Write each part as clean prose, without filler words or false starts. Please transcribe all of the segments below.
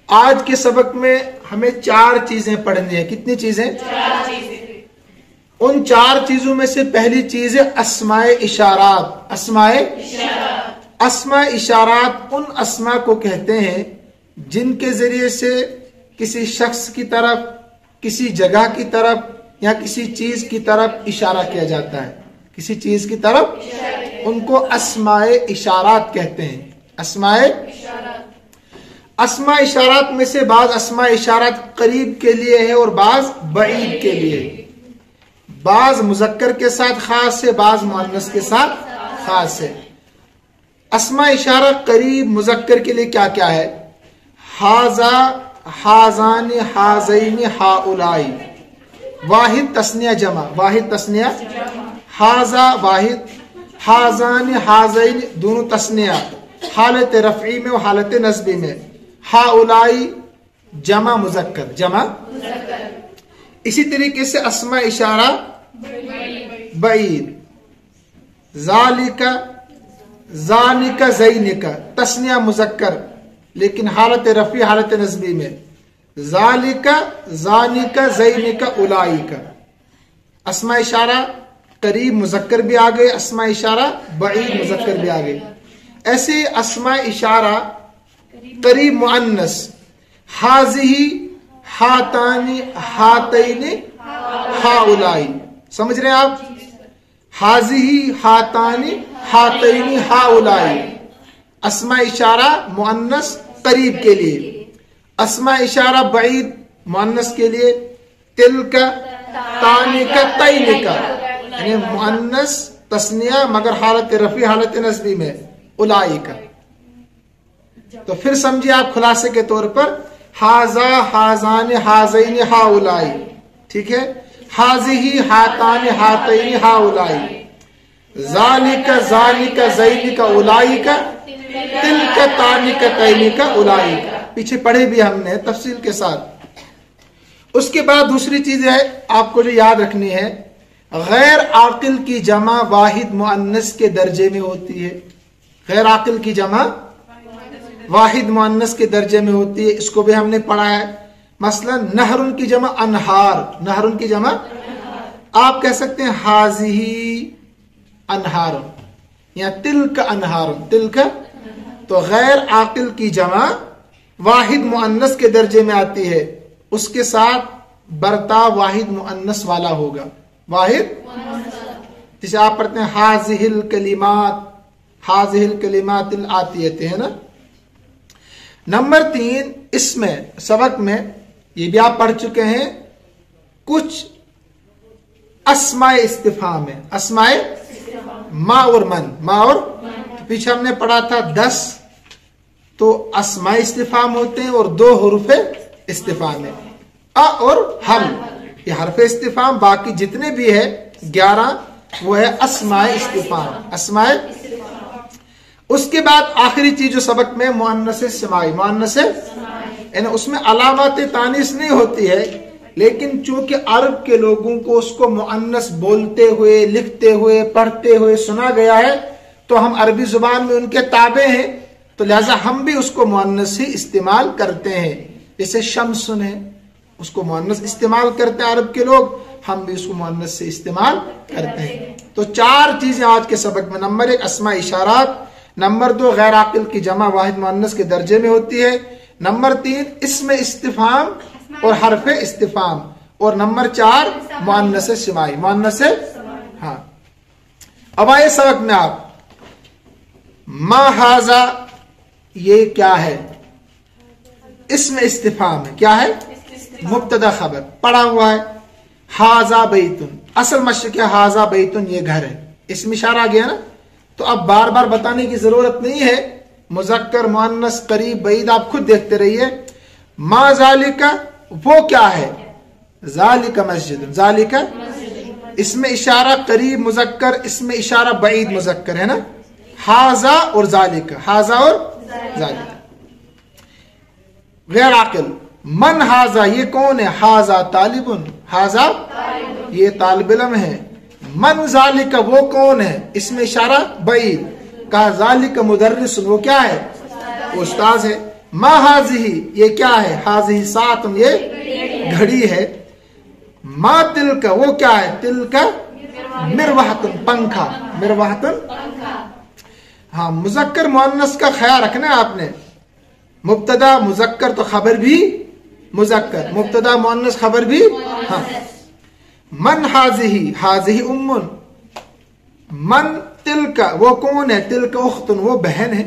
آج کے سبق میں ہمیں 4 چیزیں پڑھنی ہیں. کتنی چیزیں؟ 4 چیزیں. ان 4 چیزوں میں سے پہلی چیز ہے اسماء اشارات. اسماء اشارات ان اسماء کو کہتے ہیں جن کے ذریعے سے کسی شخص کی طرف، کسی جگہ کی طرف یا کسی چیز کی طرف اشارہ کیا جاتا ہے. کسی چیز کی طرف ان کو اسماء اشارات کہتے ہیں. اسماء اشارات میں سے بعض اسماء اشارات قریب کے لیے ہے اور بعض بعید کے لیے. بعض مذکر کے ساتھ خاص ہے، بعض مؤنث کے ساتھ خاص ہے. اسماء اشارہ قریب مذکر کے لیے کیا کیا ہے؟ ہاذا، ہاذان، ہاذین، ہاؤلائی. واحد تثنیہ جمع، واحد تثنیہ. ہاذا واحد، ہاذان ہاذین دونوں تثنیہ حالت رفعی میں و حالت نصبی میں. ہاؤلائی جمع مذکر، جمع. اسی طریقے سے اسماء اشارہ بعید. ذالک، ذالک، زینک تثنیہ مذکر لیکن حالت رفعی حالت نصبی میں. ذالک، ذانک، زینک، اولئک. اسماء اشارہ قریب مذکر بھی آ گئے، اسماء اشارہ بعید مذکر بھی آ گئے. ایسے اسماء اشارہ قریب مؤنث ہاذہی، ہاتانی، ہاتین، ہاؤلائی. سمجھ رہے ہیں آپ؟ ہاذہی، ہاتانی، ہاتین، ہاؤلائی اسماء اشارہ مؤنث قریب کے لیے. اسماء اشارہ بعید مؤنث کے لیے تلک، تانک، تینک یعنی مؤنث تثنیہ مگر حالت رفعی حالت نصبی میں. اولئک. تو پھر سمجھیے آپ خلاصے کے طور پر ہاذا، ہاذان، ہاذین، ہاؤلائی. ٹھیک ہے. ہاذہی، ہاتان، ہاتین، ہاؤلائی. ذالک، ذالک، زینک، اولئک. تلک، تانک، تینک، اولئک. پیچھے پڑھے بھی ہم نے تفصیل کے ساتھ. اس کے بعد دوسری چیز ہے آپ کو جو یاد رکھنی ہے، غیر عاقل کی جمع واحد مؤنث کے درجے میں ہوتی ہے. غیر عاقل کی جمع واحد مؤنث کے درجے میں ہوتی ہے. اس کو بھی ہم نے پڑھا ہے. مثلا نہر کی جمع انہار. نہر کی جمع آپ کہہ سکتے ہیں ہاذہی انہار یا تلک انہار. تلک. تو غیر عاقل کی جمع واحد مؤنث کے درجے میں آتی ہے، اس کے ساتھ برتاؤ واحد مؤنث والا ہوگا. واحد جسے آپ پڑھتے ہیں ہاذہ الکلمات، ہاذہ الکلمات الآتیۃ ہے نا. نمبر 3 اس میں سبق میں یہ بھی آپ پڑھ چکے ہیں کچھ اسماء استفہام ہے. اسماء ما اور من. ما اور پیچھے ہم نے پڑھا تھا 10 تو اسماء استفہام ہوتے ہیں اور 2 حروف استفہام ہے. اور ہم یہ حرف استفہام، باقی جتنے بھی ہے 11 وہ ہے اسماء استفہام. اسماء. اس کے بعد آخری چیز جو سبق میں مؤنث سمائی. مؤنث یعنی اس میں علامات تانیث نہیں ہوتی ہے لیکن چونکہ عرب کے لوگوں کو اس کو مؤنث بولتے ہوئے، لکھتے ہوئے، پڑھتے ہوئے سنا گیا ہے تو ہم عربی زبان میں ان کے تابع ہیں تو لہذا ہم بھی اس کو مؤنث ہی استعمال کرتے ہیں. جیسے شمس ہے اس کو مؤنث استعمال کرتے ہیں عرب کے لوگ، ہم بھی اس کو مؤنث سے استعمال کرتے ہیں. تو 4 چیزیں آج کے سبق میں. نمبر 1 اسماء اشارات. نمبر 2 غیر عاقل کی جمع واحد مؤنث کے درجے میں ہوتی ہے. نمبر 3 اسم استفہام اور حرف استفہام. اور نمبر 4 مؤنث سمائی. مؤنث. ہاں. اب آئے سبق میں آپ ما ھذا یہ کیا ہے؟ اسم استفہام ہے. کیا ہے؟ مبتدا خبر پڑا ہوا ہے. ھذا بیتن اصل مشق ہے ھذا بیتن یہ گھر ہے. اسم اشارہ آ گیا نا. تو اب بار بار بتانے کی ضرورت نہیں ہے. مذکر مؤنث قریب بعید آپ خود دیکھتے رہیے. ما ذالک وہ کیا ہے؟ ذالک مسجد. ذالک اسم اشارہ قریب مذکر، اسم اشارہ بعید مذکر ہے نا. ھذا اور ذالک. ھذا اور ذالک. غیر عاقل من ھذا یہ کون ہے؟ ھذا طالب. ھذا یہ طالب علم ہے. من ذالک وہ کون ہے؟ اسم اشارہ بعید. کہا ذالک مدرس وہ کیا ہے؟ وہ استاذ ہے. ما हाज़िही ये क्या है, हाज़िही सातुन ये घड़ी है, मा तिलका वो क्या है, तिलका मिरवाहतुन पंखा, मिरवाहतुन। हाँ, मुज़क्कर मुअन्नस का ख्याल रखना है आपने, मुब्तदा मुज़क्कर तो खबर भी मुज़क्कर, मुब्तदा मुअन्नस खबर भी। हाँ, मन हाज़िही, हाज़िही उम्मुन, मन तिलका वो कौन है, तिलका उख्तुन वो बहन है,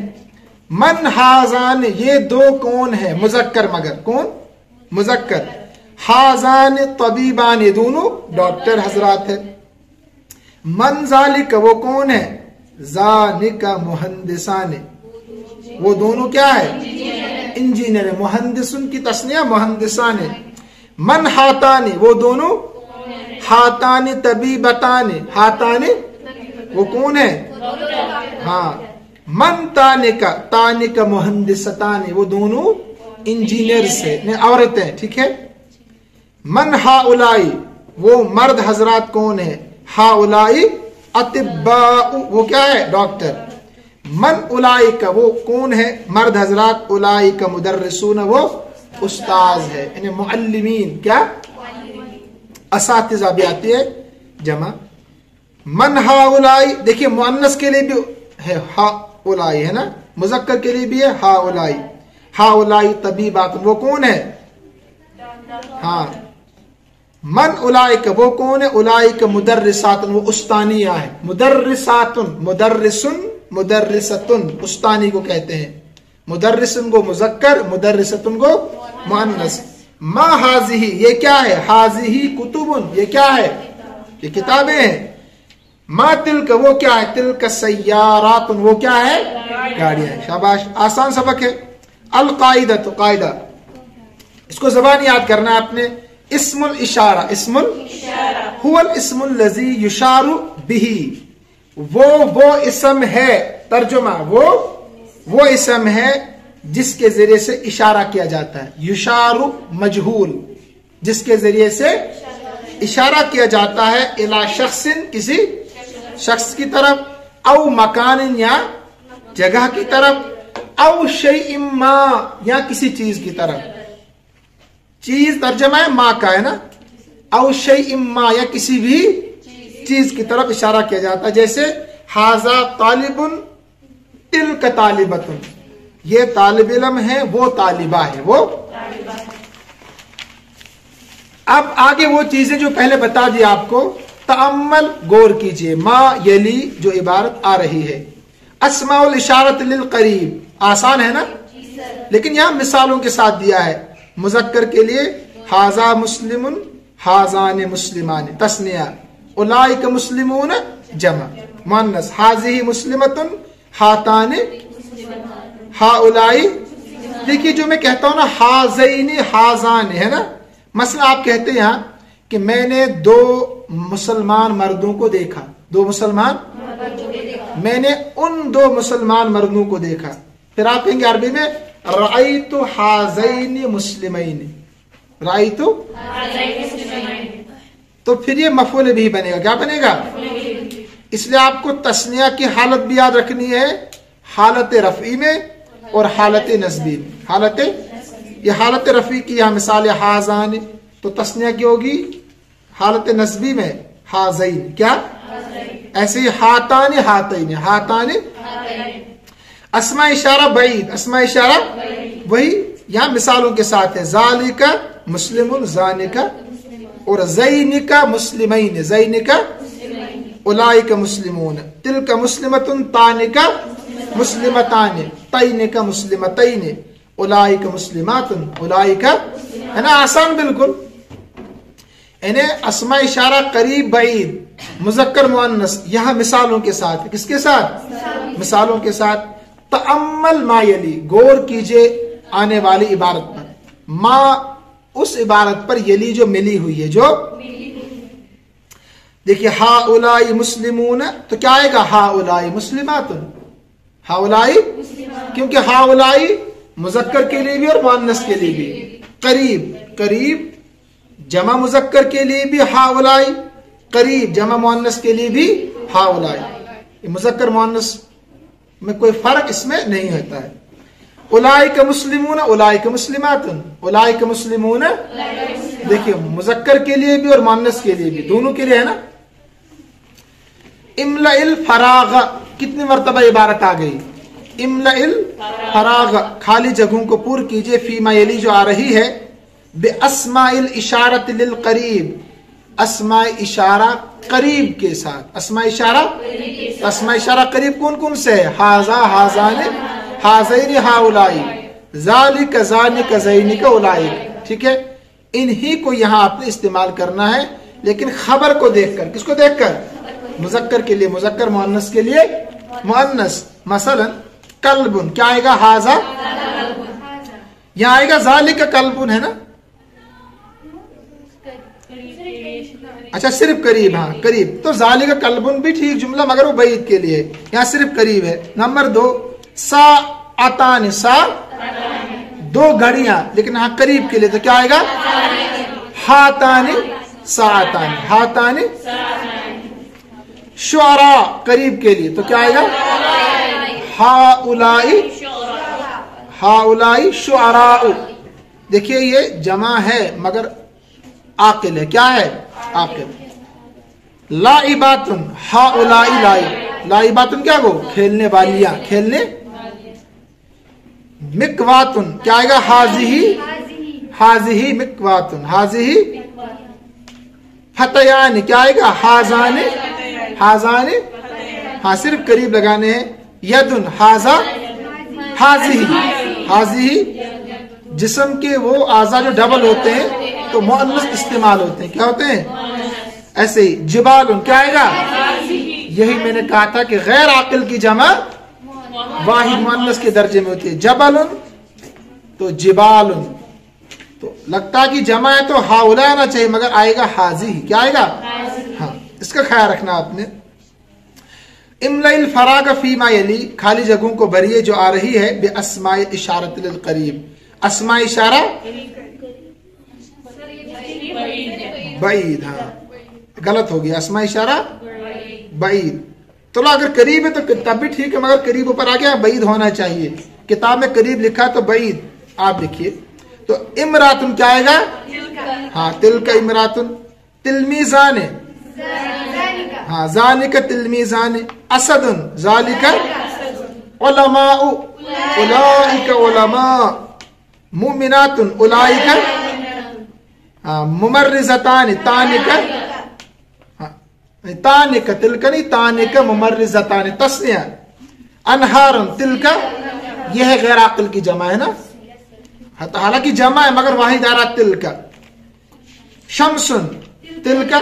मन हाज़ान ये दो कौन है, मुज़क्कर मगर कौन, मुज़क्कर, हाज़ान तबीबान ये दोनों डॉक्टर हजरात है, मन ज़ालिका वो कौन है, ज़ालिका मुहंदिसान वो दोनों क्या है, इंजीनियर है, मुहंदिसुन की तस्निया मुहंदिसान है, मन हातानी वो दोनों, हातानी तबीबतानी, हातानी वो कौन है, हाँ, मन तानिका, तानिका मुहंदिसतानी वो दोनों इंजीनियर्स है, औरतें, ठीक है। मन हाउलाई वो मर्द हजरात कौन है, हाउलाई अतिब्बा वो क्या है, डॉक्टर, मन उलाई का वो कौन है, मर्द हजरात, उलाई का मुदर्रिसून वो उस्ताज है, यानी मुअल्लिमीन क्या, असातिज़ा भी आती है जमा। मन हाउलाई देखिए मुअन्नस के लिए भी है हाउलाई है ना, मुज़क्कर के लिए भी है हाउलाई, हाउलाई तबीबात वो कौन है, हाँ, मन उलाइक वो कौन है, उलाइक मुदर्रिसातुन वो उस्तानिया है, मुदर्रिसातुन, मुदर्रिसुन मुदर्रिसतुन उस्तानी को कहते हैं, मुदर्रिसुन को मुज़क्कर, मुदर्रिसतुन को मुअन्नस। मा हाज़िही ये क्या है, हाज़िही कुतुबुन ये क्या है, ये किताबें हैं, मा तिलका वो क्या है, तिलका सय्यारातुन वो क्या है, गाड़ियां। शाबाश, आसान सबक है। अल कायदा तो कायदा, इसको ज़बान याद करना आपने, इस्मुल इशारा, इस्मुल हुवल इस्मुल लज़ी युशारु बिही वो इस्म है, तर्जुमा वो इस्म है जिसके जरिए से इशारा किया जाता है, युशारु मजहूल जिसके जरिए से इशारा किया जाता है, इला शख्सिन किसी शख्स की तरफ, औ मकान या जगह की तरफ, औ शैइम मा या किसी चीज की तरफ, चीज तर्जमा है माँ का है ना, औ शैइम मा या किसी भी चीज की तरफ इशारा किया जाता है, जैसे हाजा तालिबुन तिलक तालिबतुन ये तालिब इल्म है, वो तालिबा है, वो। अब आगे वो चीजें जो पहले बता दी आपको, तअम्मल गौर कीजिए, मा यली जो इबारत आ रही है, अस्माउल इशारत लिल करीब आसान है ना, लेकिन यहां मिसालों के साथ दिया है। मुज़क्कर के लिए हाजा मुस्लिमुन, हाजान मुस्लिमान तस्निया, उलाइक मुस्लिमून जमा, मुअन्नस हाज़िही मुस्लिमतुन, हातान हाउलाई। देखिए जो मैं कहता हूं ना हाज़ैनी हाजान है ना, मसला आप कहते हैं यहां कि मैंने दो मुसलमान मर्दों को देखा, दो मुसलमान, मैंने उन दो मुसलमान मर्दों को देखा, फिर आप कहेंगे अरबी में रअयतु हाज़ैनी मुस्लिमैन, रअयतु, तो फिर ये मफ़ऊल भी बनेगा, क्या बनेगा, इसलिए आपको तस्निया की हालत भी याद रखनी है, हालत रफ़ी में और हालत नस्बी में। ये हालत रफ़ी की यहाँ मिसाल है हाज़ान, तो तस्निया की होगी हालत नस्बी में हाज़ैन, क्या, ऐसे ही हातान हातैन, हातान। अस्मा इशारा बईद, अस्मा इशारा वही यहाँ मिसालों के साथ है, ज़ालिका मुस्लिमुन ज़ानिका, और ज़ैनिका मुस्लिमैन, ज़ैनिका उलाइका मुस्लिमून, तिलका मुस्लिमतुन तानिका मुस्लिमतान, तैनिका मुस्लिमतैन, उलाइका मुस्लिमातुन, उलाइका है ना, आसान बिल्कुल। इन्हें अस्मा इशारा करीब बईद मुज़क्कर मुअन्नस यहाँ मिसालों के साथ, किसके साथ, मिसालों के साथ। तअम्मल मा यली गौर कीजिए आने वाली इबारत पर, मा उस इबारत पर, यली जो मिली हुई है, जो देखिए हाउलाई मुस्लिमून, तो क्या आएगा हाउलाई मुस्लिमातुन, हाउलाई, क्योंकि हाउलाई मुज़क्कर के लिए भी और मुअन्नस के लिए भी, करीब, करीब जमा मुज़क्कर के लिए भी हाउलाई, करीब जमा मुअन्नस के लिए भी हाउलाई, मुज़क्कर मुअन्नस में कोई फर्क इसमें नहीं होता है। उलाइक मुस्लिमून, उलाइक मुस्लिमातुन, उलाइक मुस्लिमून। देखिए मुजक्कर के लिए भी और मुअन्नस के लिए भी, दोनों के लिए है ना। इमलाइल फराग, कितनी मर्तबा इबारत आ गई। इमलाइल फराग, खाली जगहों को पूर्ण कीजिए। फीमा यली, जो आ रही है। बे अस्माइल इशारत लिल करीब, अस्माए इशारा करीब के साथ। अस्मा इशारा, अस्मा इशारा करीब कौन कौन से है। हाजा, हाजाने, हाजैन, हाउलाई, ज़ालिक, ज़ानिक, ज़ैनिक, उलाइक। ठीक है, इन्हीं को यहाँ आपने इस्तेमाल करना है, लेकिन खबर को देखकर। किसको देखकर। मुजक्कर के लिए मुजक्कर, मुअन्नस के लिए मुअन्नस। मसलन कल्बुन, क्या आएगा। हाजा, यहाँ आएगा ज़ालिक कल्बुन, है ना। अच्छा सिर्फ करीब, हाँ करीब, तो ज़ालिक कल्बुन भी ठीक जुमला, मगर वो बईद के लिए, यहाँ सिर्फ करीब है। नंबर 2 सा आतान, सा 2 घड़ियां, लेकिन हाँ करीब के लिए, तो क्या आएगा। हातानी सातानी, हातानी। शुअरा, करीब के लिए, तो क्या आएगा। हाउलाई, हाउलाई शुअराउ। देखिए ये जमा है मगर आकिल है, क्या है। आकिल। लाइबातुन, हाउलाई लाई, लाइबातुन क्या गो, खेलने वालियां, खेलने। मिकवातुन, क्या आएगा। हाजिही, हाजिही मिकवातुन, हाजिही। फतयान, क्या आएगा। हाजाने, हाजाने। हाँ सिर्फ करीब लगाने हैं। यदुन, हाजा, हाजिही, हाजिही। जिस्म के वो आजा जो डबल होते हैं तो मुअन्नस इस्तेमाल होते हैं, क्या होते हैं। ऐसे ही जिबालुन, क्या आएगा। यही मैंने कहा था कि गैर आकिल की जमा वाहिद मुअन्नस के दर्जे में होती है। जबलुन तो जिबालुन, तो लगता कि जमा है तो हाउला आना चाहिए, मगर आएगा हाजी, क्या आएगा। हाँ इसका ख्याल रखना आपने। इमलाइल फराग फीमा यली, खाली जगहों को भरिए जो आ रही है। बे अस्माए इशारत लिल करीब, अस्मा इशारा बईद, हाँ गलत हो गया, अस्मा इशारा बईद। तो अगर करीब है तो तब भी ठीक है, मगर करीब ऊपर आ गया, बईद होना चाहिए। किताब में करीब लिखा तो बईद आप लिखिए। तो इमरातुन क्या आएगा। हाँ तिलका इमरातुन। तिलमीजाने, हाँ ज़ालिका तिलमीजाने। असदुन, ज़ालिका उलमाउ, उलाइका उलमा। मुमिनातुन, उलाइका। हाँ मुमर्रिज़तान, तानिका, तानिका तिलका नहीं, तानिका मुमर्रिज़तान, तस्निया। अनहारुन, तिलका, यह है गैर आकिल की जमा है ना, हालांकि जमा है मगर वाहिद आ रहा तिलका। शम्सुन, तिलका,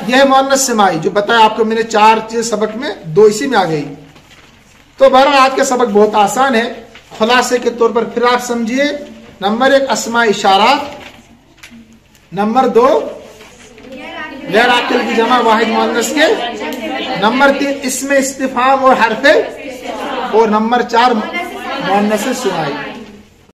यह मुअन्नस समाई, जो बताया आपको मैंने 4 चीज सबक में, 2 इसी में आ गई। तो बहरहाल आज का सबक बहुत आसान है। खुलासे के तौर पर फिर आप समझिए। नंबर 1 अस्मा इशारात, नंबर 2 गैर आकिल की जमा वाहिद मुअन्नस के, नंबर 3 इसमें इस्तिफाम और हरफे, और नंबर 4 मुअन्नस समाई।